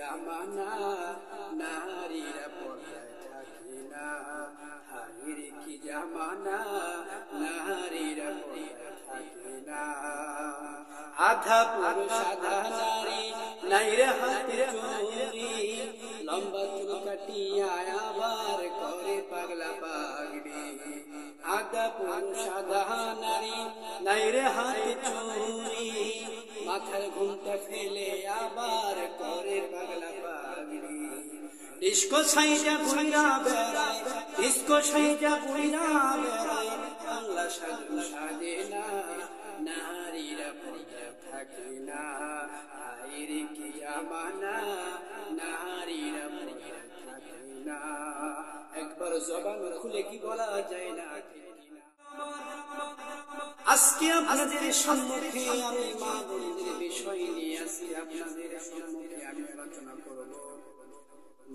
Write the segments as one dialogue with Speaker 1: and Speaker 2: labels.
Speaker 1: জামানা নারীরা পর্দায় থাকে না, হায় রে কি জামানা নারীরা পর্দায় থাকে না। আধা পুরুষ আধা নারী, নাইরে হাতে চুরি, লম্বা চুল কাটিয়া আবার করে পাগলা পাগড়ি। আধা পুরুষ আধা নারী, নাইরে হাতে চুরি, মাথার ঘুমটা ফেলে আবার করে পাগলা পাগড়ি। ডিস্কো সাইজা ঘুরা বেড়ায়, ডিস্কো সাইজা ঘুরা বেড়ায়, বাংলা সাজু সাজে না, নারীরা পর্দায় থাকে না, হায় রে কি জামানা নারীরা পর্দায় থাকে না। একবার জবান খুলে কি বলা যায় না? আজকে আপনাদের সম্মুখে আমি মা বোনদের বিষয় নিয়ে আজকে আপনাদের সম্মুখে আমি আলোচনা করব।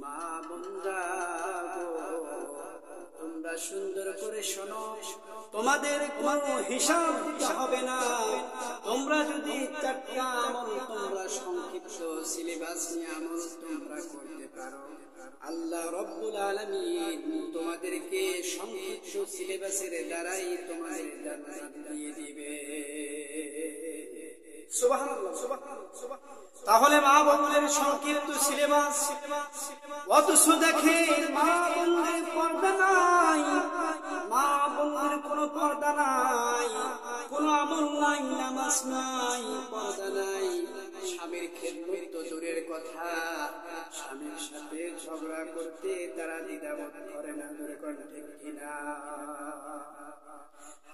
Speaker 1: মা বোনরা গো, তোমরা সুন্দর করে শোনো, তোমাদের কোনো হিসাব দিতে হবে না। তোমরা যদি 4টা আমল, তোমরা সংক্ষিপ্ত সিলেবাস নিয়ে আমল তোমরা করতে পারো, আল্লাহ রব্বুল আলামিন তোমাদেরকে সংক্ষিপ্ত সিলেবাসের দ্বারাই তোমাদের জান্নাত দিয়ে দিবে। সুবহানাল্লাহ, সুবহানাল্লাহ। তাহলে মা বোনদের সংক্ষিপ্ত সিলেবাস, অথচ দেখেন মা বোনদের পর্দা নাই, মা বোনদের কোনো পর্দা নাই, কোনো আমল নাই, নামাজ নাই, পর্দা নাই। স্বামীর খেদমত তো দূরের কথা, স্বামীর সাথে ঝগড়া করতে তারা দ্বিধাবোধ করে না, দূরে করে ঠিক কিনা?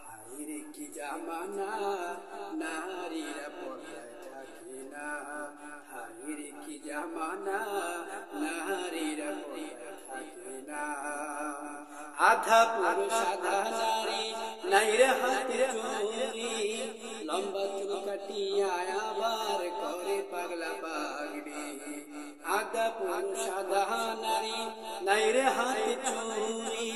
Speaker 1: হায় রে কি জামানা নারীরা পর্দায় থাকে না, হায় রে কি জামানা নারীরা পর্দায় থাকে না। আধা পুরুষ আধা নারী, নাইরে হাতে চুরি, লম্বা চুল কাটিয়া আবার করে পাগলা পাগড়ি। আধা পুরুষ আধা নারী, নাইরে হাতে চুরি,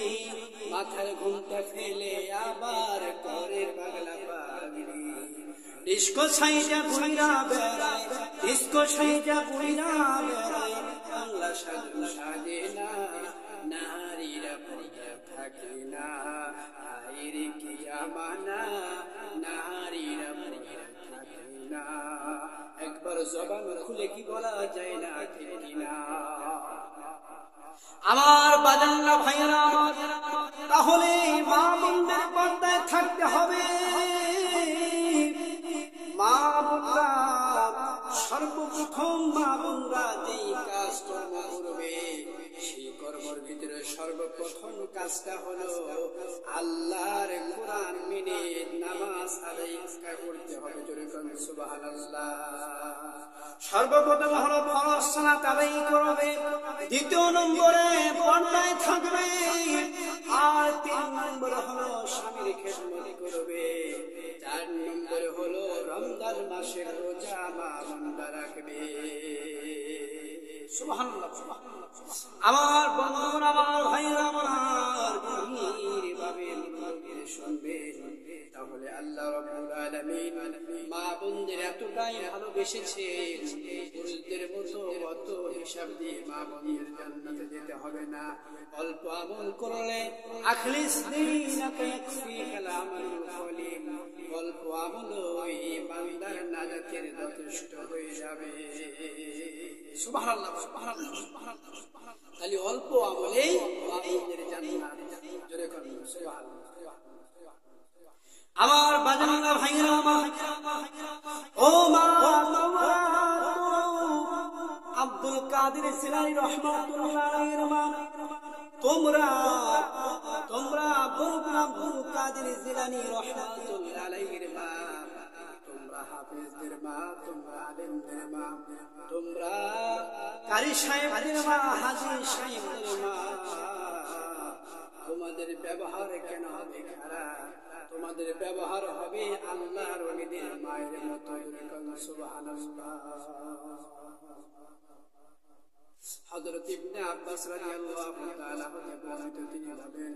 Speaker 1: মাথার ঘুমটা ফেলে আবার করে পাগলা পাগড়ি। ডিস্কো সাইজা ঘুরা বেড়ায়, ডিস্কো সাইজা ঘুরা বেড়ায়, বাংলা সাজু সাজে না, নারীরা পর্দায় থাকে না, হায় রে কি জামানা নারীরা পর্দায় থাকে না। একবার জবান খুলে কি বলা যায় না? ঠিক কিনা? আমার বাজানরা ভাইয়েরা আমার, তাহলে মা বোনদের পর্দায় থাকতে হবে। মা বোনরা সর্বপ্রথম, মা বোনরা যেই কাজ কর্ম করবে, সেই কর্মের ভিতরে সর্বপ্রথম কাজটা হলো আল্লাহর কোরআন মেনে নামাজ আদায় করতে হবে। জোরে বলুন সুবহানাল্লাহ। সর্বপ্রথম হলো ফরজ সালাত আদায় করবে, দ্বিতীয় নম্বরে পর্দায় থাকবে, আর 3 নম্বরে হলো স্বামীর খেদমত করবে, 4 নম্বরে হলো রমজান মাসের রোজা মা বোনরা রাখবে। সুবহানাল্লাহ, সুবহানাল্লাহ। আমার বন্ধুরা, আমার ভাইরা আমার, গভীরভাবে শুনবেন। তাহলে আল্লাহ রাব্বুল আলামিন মা বোনদের এতটাই ভালোবেসেছেন, পুরুষদের মতো অত হিসাব দিয়ে মা বোনদের জান্নাতে যেতে হবে না। অল্প আমল করলে আখলিস দীনাকা ইয়াকফিকাল আমালুল কলিল, অল্প আমলই বান্দার নাজাতের যথেষ্ট হয়ে যাবে। সুবহানাল্লাহ, সুবহানাল্লাহ, সুবহানাল্লাহ। তাহলে অল্প আমলেই মা বোনদের জান্নাত। জোরে বলুন সুবহানাল্লাহ। আমার বাজানরা ভাইরা আমার, ও মা, আব্দুল কাদের জিলানী রাহমাতুল্লাহ আলাইহির মা, তোমরা আব্দুল কাদের জিলানী রাহমাতুল্লাহ আলাইহির মা, তোমরা হাফেজদের মা, তোমরা আলেমদের মা, তোমরা কারি সাহেবদের মা, হাজী সাহেবদের মা। তোমাদের ব্যবহার কেন হবে খারাপ? তোমাদের ব্যবহার হবে আল্লাহর ওলিদের মায়ের মতো। সুবহানাল্লাহ। হযরত ইবনে ইবনে আব্বাস রাদিয়াল্লাহু তাআলা হতে বর্ণিত, তিনি বলেন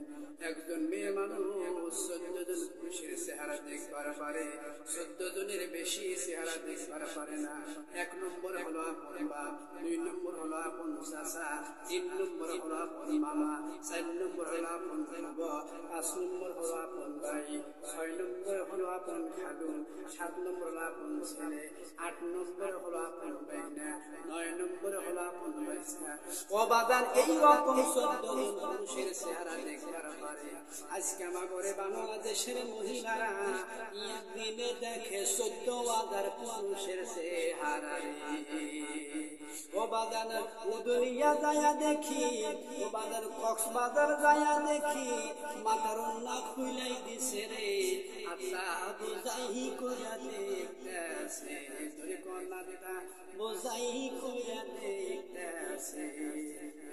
Speaker 1: একজন মেয়ে মানুষ 14 জন পুরুষের চেহারা দেখবার পারে, 14 জনের বেশি চেহারা দেখবার পারে না। 1 নম্বর হলো আপন বাপ, 2 নম্বর হলো আপন চাচা, 3 নম্বর হলো আপন মামা, 4 নম্বর হলো আপন বাবা, 5 নম্বর হলো আপন ভাই, 6 নম্বর হলো আপন খালু, 7 নম্বর হলো আপন ছেলে, 8 নম্বর হলো আপন ভাইনা, 9 নম্বর হলো আপন ভাইসা। ও বাদান এই রকম 14 জন পুরুষের চেহারা দেখবার পারে। আজকে আমাদের বাংলাদেশের মহিলারা একদিনে দেখে 14,000 পুরুষের চেহারা। ও বাদান উদলিয়া যায়া দেখি, ও বাদান কক্সবাজার যায়া দেখি, মাথার না খুইলাই দিছে রে, আল্লাহ বুঝাই কইরা দেখতেছে, তোরে কন্যাটা বুঝাই কইরা দেখতেছে।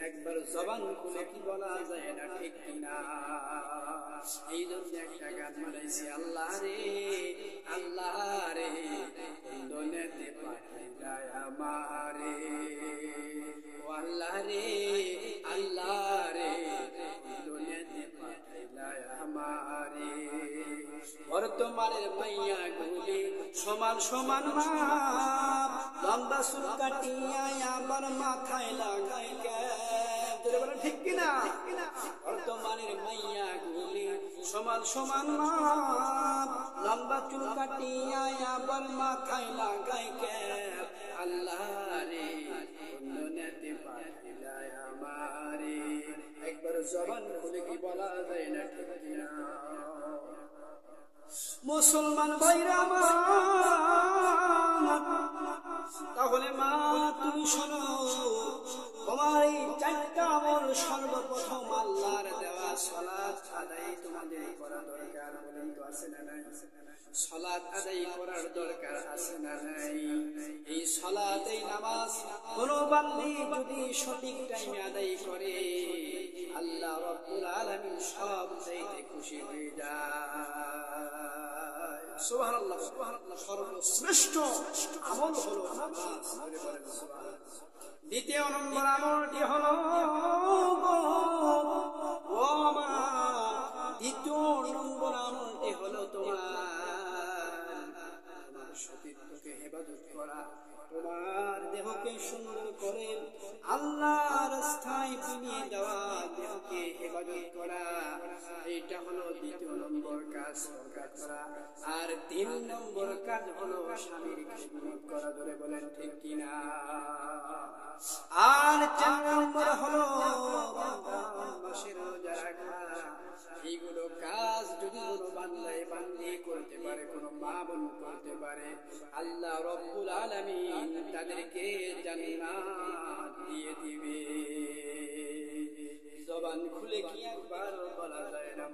Speaker 1: একবার জবান খুলে কি বলা যায় না, ঠিক কিনা? এই জন্য একটা গান বানাইছি, আল্লাহ রে আল্লাহ রে দুনিয়াতে পাঠাইলা আমারে, ও আল্লাহ রে আল্লাহ রে দুনিয়াতে পাঠাইলা আমারে। বর্তমানের মাইয়া গুলি সমান সমান মাপ, লম্বা চুল কাটিয়া আবার মাথায় লাগাই ক্যাপ, ঠিক কিনা? বর্তমানের মাইয়া গুলি সমান সমান মাপ, লম্বা চুল কাটিয়া আবার মাথায় লাগাই ক্যাপ, আল্লাহ রে দুনিয়াতে পাঠাইলা আমারে। একবার জবান খুলে কি বলা যায় না, ঠিক কিনা? মুসলমান ভাইরা আমার, তাহলে মা তুমি শোনো, তোমার এই 4টা আমল সর্বপ্রথম আল্লাহর দেওয়া সালাত আদায় তোমাদের করা দরকার। বলেন তো আছে না নাই? সালাত আদায় করার দরকার আছে না নাই? এই সালাত, এই নামাজ কোন বান্দী যদি সঠিক টাইমে আদায় করে, আল্লাহ রাব্বুল আলামিন সব চাইতে খুশি হয়ে যায়। সুবহানাল্লাহ, সুবহানাল্লাহ। সর্বশ্রেষ্ঠ আমল হলো নামাজ। দ্বিতীয় নম্বর আমলটি হলো ও মা, দ্বিতীয় নম্বর আমলটি হলো তোমার সতীত্বকে হেফাজত করা, তোমার দেহকে সুন্দর করে আল্লাহর রাস্তায় বিনিয়ে দেওয়া, দেহকে হেফাজত করা। এইটা হলো দ্বিতীয় নম্বর কাজ করা। আর 3 নম্বর কাজ হলো স্বামীর খিদমত করা। ধরে বলেন ঠিক কিনা? আর 4 নম্বর হলো মাসের রোজা রাখা। এইগুলো কাজ যদি কোনো বান্দি করতে পারে, কোনো মা বোন করতে পারে, আল্লাহ রাব্বুল আলামিন তাদেরকে জান্নাত দিয়ে দিবে। জবান খুলে কি একবার বলা যায় না?